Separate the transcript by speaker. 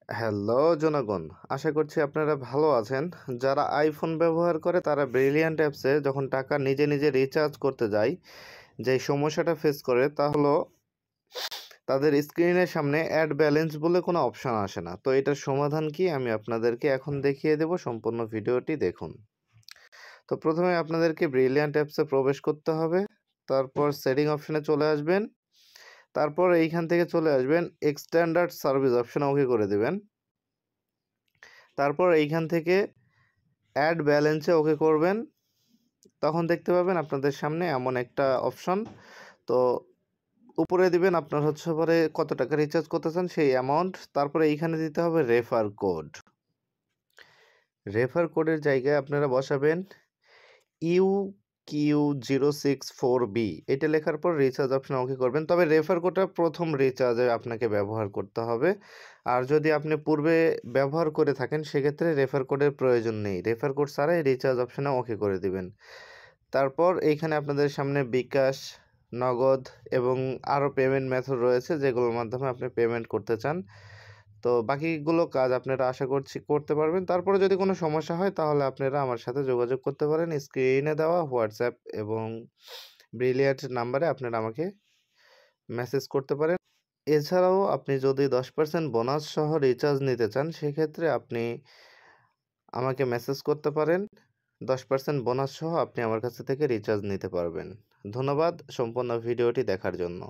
Speaker 1: Hello জনগণ, আশা করছি আপনারা ভালো আছেন। যারা আইফোন ব্যবহার করে তারা ব্রিলিয়ান্ট অ্যাপসে যখন টাকা নিজে নিজে রিচার্জ করতে যায়, যে সমস্যাটা ফেস করে তা হলো তাদের স্ক্রিনের সামনে অ্যাড ব্যালেন্স বলে কোনো অপশন আসে না। তো এটার সমাধান কি আমি আপনাদেরকে এখন দেখিয়ে দেব, সম্পূর্ণ ভিডিওটি দেখুন। তো প্রথমে আপনাদেরকে ব্রিলিয়ান্ট অ্যাপসে প্রবেশ করতে হবে, তারপর সেটিং অপশনে চলে আসবেন, তারপর এইখান থেকে চলে আসবেন এক্সটেন্ডার্ড সার্ভিস অপশনে ওকে করে দেবেন। তারপর এইখান থেকে অ্যাড ব্যালেন্সে ওকে করবেন। তখন দেখতে পাবেন আপনাদের সামনে এমন একটা অপশন। তো উপরে দিবেন আপনার হচ্ছে পরে কত টাকা রিচার্জ করতে চান সেই অ্যামাউন্ট। তারপরে এইখানে দিতে হবে রেফার কোড। রেফার কোডের জায়গায় আপনারা বসাবেন UQ064B। এটা লেখার পর রিচার্জ অপশন ওকে করবেন। তবে রেফার কোডটা প্রথম রিচার্জে আপনাকে ব্যবহার করতে হবে। আর যদি আপনি পূর্বে ব্যবহার করে থাকেন সেক্ষেত্রে রেফার কোডের প্রয়োজন নেই। রেফার কোড ছাড়াই রিচার্জ অপশনে ওকে করে দিবেন। তারপর এইখানে আপনাদের সামনে বিকাশ, নগদ এবং আরও পেমেন্ট মেথড রয়েছে যেগুলোর মাধ্যমে আপনি পেমেন্ট করতে চান। তো বাকিগুলো কাজ আপনারা আশা করছি করতে পারবেন। তারপরে যদি কোনো সমস্যা হয় তাহলে আপনারা আমার সাথে যোগাযোগ করতে পারেন। স্ক্রিনে দেওয়া হোয়াটসঅ্যাপ এবং ব্রিলিয়ান্ট নাম্বারে আপনারা আমাকে মেসেজ করতে পারেন। এছাড়াও আপনি যদি 10% বোনাস সহ রিচার্জ নিতে চান সেক্ষেত্রে আপনি আমাকে মেসেজ করতে পারেন। 10% বোনাস সহ আপনি আমার কাছ থেকে রিচার্জ নিতে পারবেন। ধন্যবাদ সম্পূর্ণ ভিডিওটি দেখার জন্য।